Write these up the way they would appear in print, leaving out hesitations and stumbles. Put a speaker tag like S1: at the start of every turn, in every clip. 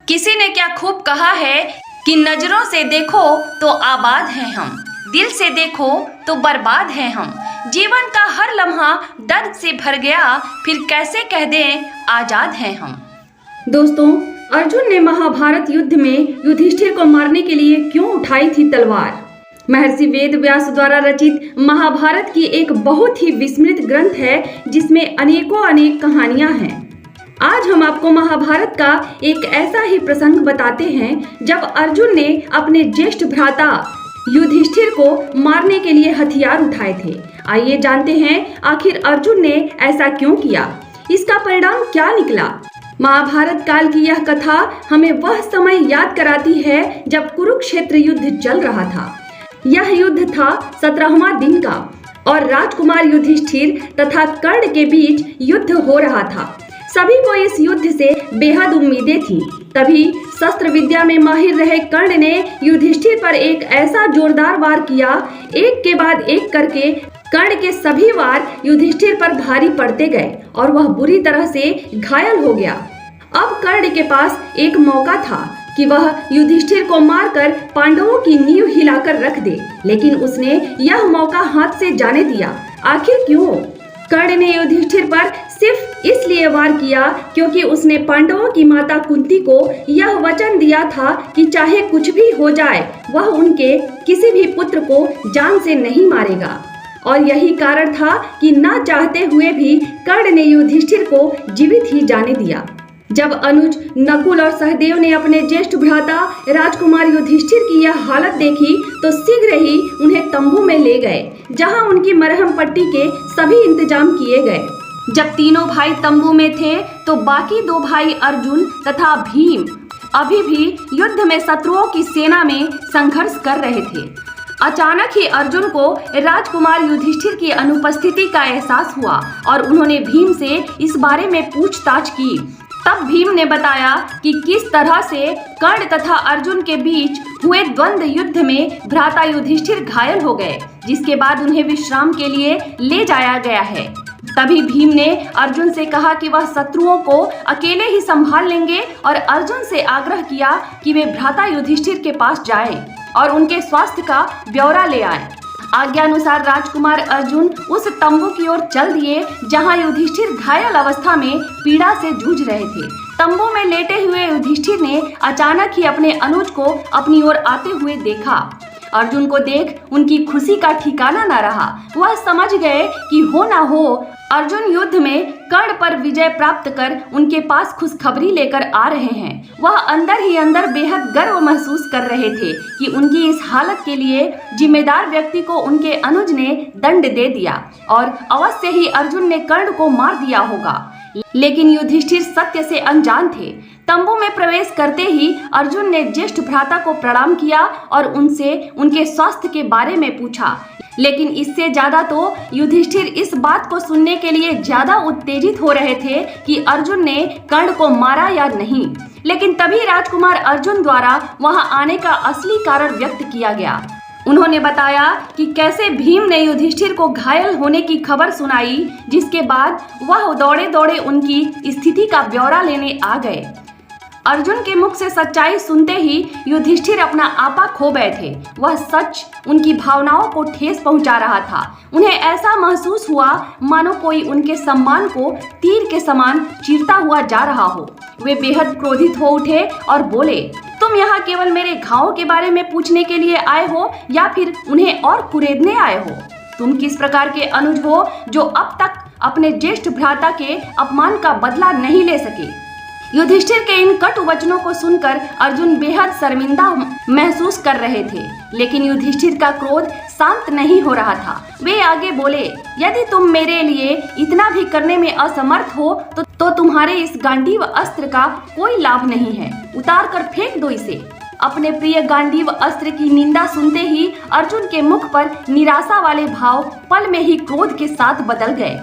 S1: किसी ने क्या खूब कहा है कि नजरों से देखो तो आबाद हैं हम, दिल से देखो तो बर्बाद हैं हम। जीवन का हर लम्हा दर्द से भर गया, फिर कैसे कह दें आजाद हैं हम।
S2: दोस्तों, अर्जुन ने महाभारत युद्ध में युधिष्ठिर को मारने के लिए क्यों उठाई थी तलवार? महर्षि वेद व्यास द्वारा रचित महाभारत की एक बहुत ही विस्मृत ग्रंथ है जिसमें अनेक कहानियां हैं। आज हम आपको महाभारत का एक ऐसा ही प्रसंग बताते हैं जब अर्जुन ने अपने ज्येष्ठ भ्राता युधिष्ठिर को मारने के लिए हथियार उठाए थे। आइए जानते हैं आखिर अर्जुन ने ऐसा क्यों किया, इसका परिणाम क्या निकला। महाभारत काल की यह कथा हमें वह समय याद कराती है जब कुरुक्षेत्र युद्ध चल रहा था। यह युद्ध था 17वां दिन का और राजकुमार युधिष्ठिर तथा कर्ण के बीच युद्ध हो रहा था। सभी को इस युद्ध से बेहद उम्मीदें थी। तभी शस्त्र विद्या में माहिर रहे कर्ण ने युधिष्ठिर पर एक ऐसा जोरदार वार किया, एक के बाद एक करके कर्ण के सभी वार युधिष्ठिर पर भारी पड़ते गए और वह बुरी तरह से घायल हो गया। अब कर्ण के पास एक मौका था कि वह युधिष्ठिर को मारकर पांडवों की नींव हिलाकर रख दे, लेकिन उसने यह मौका हाथ से जाने दिया। आखिर क्यों? कर्ण ने युधिष्ठिर पर सिर्फ इसलिए वार किया क्योंकि उसने पांडवों की माता कुंती को यह वचन दिया था कि चाहे कुछ भी हो जाए वह उनके किसी भी पुत्र को जान से नहीं मारेगा। और यही कारण था कि ना चाहते हुए भी कर्ण ने युधिष्ठिर को जीवित ही जाने दिया। जब अनुज, नकुल और सहदेव ने अपने ज्येष्ठ भ्राता राजकुमार युधिष्ठिर की यह हालत देखी तो शीघ्र ही उन्हें तंबू में ले गए, जहां उनकी मरहम पट्टी के सभी इंतजाम किए गए। जब तीनों भाई तंबू में थे तो बाकी दो भाई अर्जुन तथा भीम अभी भी युद्ध में शत्रुओं की सेना में संघर्ष कर रहे थे। अचानक ही अर्जुन को राजकुमार युधिष्ठिर की अनुपस्थिति का एहसास हुआ और उन्होंने भीम से इस बारे में पूछताछ की। तब भीम ने बताया कि किस तरह से कर्ण तथा अर्जुन के बीच हुए द्वंद्व युद्ध में भ्राता युधिष्ठिर घायल हो गए, जिसके बाद उन्हें विश्राम के लिए ले जाया गया है। तभी भीम ने अर्जुन से कहा कि वह शत्रुओं को अकेले ही संभाल लेंगे और अर्जुन से आग्रह किया कि वे भ्राता युधिष्ठिर के पास जाएं और उनके स्वास्थ्य का ब्यौरा ले आएं। आज्ञानुसार राजकुमार अर्जुन उस तंबू की ओर चल दिए जहां युधिष्ठिर घायल अवस्था में पीड़ा से जूझ रहे थे। तंबू में लेटे हुए युधिष्ठिर ने अचानक ही अपने अनुज को अपनी ओर आते हुए देखा। अर्जुन को देख उनकी खुशी का ठिकाना न रहा। वह समझ गए कि हो ना हो अर्जुन युद्ध में कर्ण पर विजय प्राप्त कर उनके पास खुशखबरी लेकर आ रहे हैं। वह अंदर ही अंदर बेहद गर्व महसूस कर रहे थे कि उनकी इस हालत के लिए जिम्मेदार व्यक्ति को उनके अनुज ने दंड दे दिया और अवश्य ही अर्जुन ने कर्ण को मार दिया होगा। लेकिन युधिष्ठिर सत्य से अनजान थे। तंबू में प्रवेश करते ही अर्जुन ने ज्येष्ठ भ्राता को प्रणाम किया और उनसे उनके स्वास्थ्य के बारे में पूछा। लेकिन इससे ज्यादा तो युधिष्ठिर इस बात को सुनने के लिए ज्यादा उत्तेजित हो रहे थे कि अर्जुन ने कर्ण को मारा या नहीं। लेकिन तभी राजकुमार अर्जुन द्वारा वहां आने का असली कारण व्यक्त किया गया। उन्होंने बताया कि कैसे भीम ने युधिष्ठिर को घायल होने की खबर सुनाई, जिसके बाद वह दौड़े दौड़े उनकी स्थिति का ब्यौरा लेने आ गए। अर्जुन के मुख से सच्चाई सुनते ही युधिष्ठिर अपना आपा खो बैठे। वह सच उनकी भावनाओं को ठेस पहुंचा रहा था। उन्हें ऐसा महसूस हुआ मानो कोई उनके सम्मान को तीर के समान चीरता हुआ जा रहा हो। वे बेहद क्रोधित हो उठे और बोले, तुम यहाँ केवल मेरे घावों के बारे में पूछने के लिए आए हो या फिर उन्हें और कुरेदने आए हो? तुम किस प्रकार के अनुज हो जो अब तक अपने ज्येष्ठ भ्राता के अपमान का बदला नहीं ले सके? युधिष्ठिर के इन कटु वचनों को सुनकर अर्जुन बेहद शर्मिंदा महसूस कर रहे थे, लेकिन युधिष्ठिर का क्रोध शांत नहीं हो रहा था। वे आगे बोले, यदि तुम मेरे लिए इतना भी करने में असमर्थ हो तो तुम्हारे इस गांडीव अस्त्र का कोई लाभ नहीं है। उतार कर फेंक दो इसे। अपने प्रिय गांडीव अस्त्र की निंदा सुनते ही अर्जुन के मुख पर निराशा वाले भाव पल में ही क्रोध के साथ बदल गए।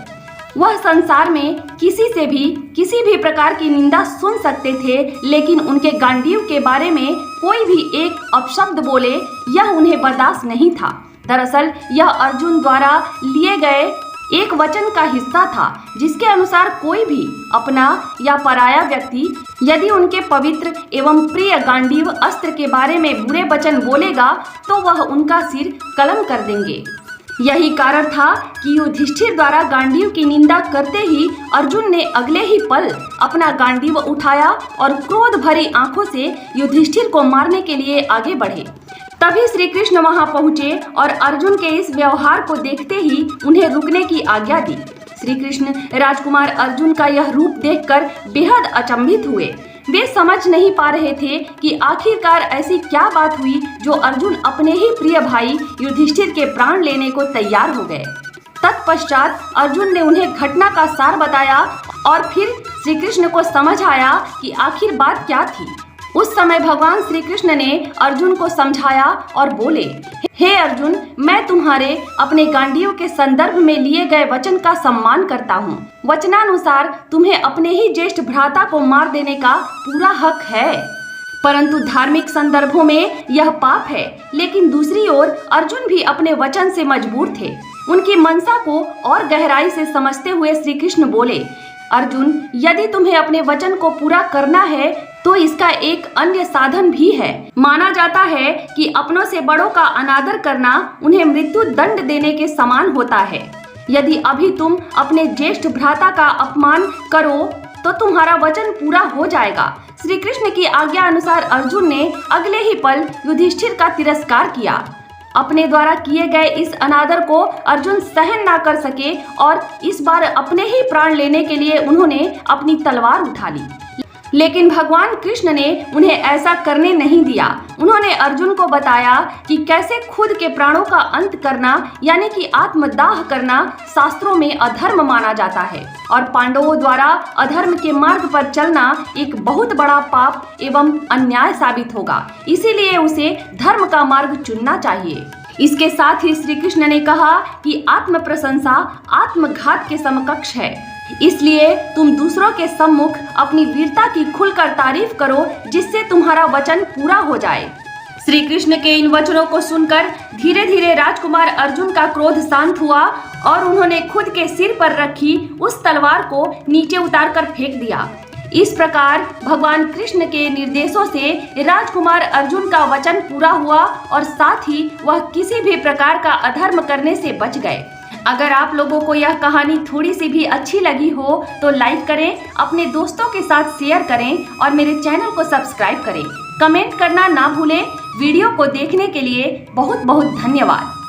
S2: वह संसार में किसी भी प्रकार की निंदा सुन सकते थे, लेकिन उनके गांडीव के बारे में कोई भी एक अपशब्द बोले यह उन्हें बर्दाश्त नहीं था। दरअसल यह अर्जुन द्वारा लिए गए एक वचन का हिस्सा था जिसके अनुसार कोई भी अपना या पराया व्यक्ति यदि उनके पवित्र एवं प्रिय गांडीव अस्त्र के बारे में बुरे वचन बोलेगा तो वह उनका सिर कलम कर देंगे। यही कारण था कि युधिष्ठिर द्वारा गांडीव की निंदा करते ही अर्जुन ने अगले ही पल अपना गांडीव उठाया और क्रोध भरी आंखों से युधिष्ठिर को मारने के लिए आगे बढ़े। तभी श्री कृष्ण वहां पहुंचे और अर्जुन के इस व्यवहार को देखते ही उन्हें रुकने की आज्ञा दी। श्री कृष्ण राजकुमार अर्जुन का यह रूप देखकर बेहद अचंभित हुए। वे समझ नहीं पा रहे थे कि आखिरकार ऐसी क्या बात हुई जो अर्जुन अपने ही प्रिय भाई युधिष्ठिर के प्राण लेने को तैयार हो गए। तत्पश्चात अर्जुन ने उन्हें घटना का सार बताया और फिर श्री कृष्ण को समझ आया कि आखिर बात क्या थी। उस समय भगवान श्री कृष्ण ने अर्जुन को समझाया और बोले, हे अर्जुन, मैं तुम्हारे अपने गांडीव के संदर्भ में लिए गए वचन का सम्मान करता हूँ। वचनानुसार तुम्हें अपने ही ज्येष्ठ भ्राता को मार देने का पूरा हक है, परंतु धार्मिक संदर्भों में यह पाप है। लेकिन दूसरी ओर अर्जुन भी अपने वचन से मजबूर थे। उनकी मनसा को और गहराई से समझते हुए श्री कृष्ण बोले, अर्जुन, यदि तुम्हें अपने वचन को पूरा करना है तो इसका एक अन्य साधन भी है। माना जाता है कि अपनों से बड़ों का अनादर करना उन्हें मृत्यु दंड देने के समान होता है। यदि अभी तुम अपने ज्येष्ठ भ्राता का अपमान करो तो तुम्हारा वचन पूरा हो जाएगा। श्री कृष्ण की आज्ञा अनुसार अर्जुन ने अगले ही पल युधिष्ठिर का तिरस्कार किया। अपने द्वारा किए गए इस अनादर को अर्जुन सहन ना कर सके और इस बार अपने ही प्राण लेने के लिए उन्होंने अपनी तलवार उठा ली। लेकिन भगवान कृष्ण ने उन्हें ऐसा करने नहीं दिया। उन्होंने अर्जुन को बताया कि कैसे खुद के प्राणों का अंत करना यानी कि आत्मदाह करना शास्त्रों में अधर्म माना जाता है और पांडवों द्वारा अधर्म के मार्ग पर चलना एक बहुत बड़ा पाप एवं अन्याय साबित होगा। इसीलिए उसे धर्म का मार्ग चुनना चाहिए। इसके साथ ही श्री कृष्ण ने कहा कि आत्म प्रशंसा आत्मघात के समकक्ष है। इसलिए तुम दूसरों के सम्मुख अपनी वीरता की खुलकर तारीफ करो, जिससे तुम्हारा वचन पूरा हो जाए। श्री कृष्ण के इन वचनों को सुनकर धीरे धीरे राजकुमार अर्जुन का क्रोध शांत हुआ और उन्होंने खुद के सिर पर रखी उस तलवार को नीचे उतारकर फेंक दिया। इस प्रकार भगवान कृष्ण के निर्देशों से राजकुमार अर्जुन का वचन पूरा हुआ और साथ ही वह किसी भी प्रकार का अधर्म करने से बच गए। अगर आप लोगों को यह कहानी थोड़ी सी भी अच्छी लगी हो तो लाइक करें, अपने दोस्तों के साथ शेयर करें और मेरे चैनल को सब्सक्राइब करें। कमेंट करना ना भूलें। वीडियो को देखने के लिए बहुत बहुत धन्यवाद।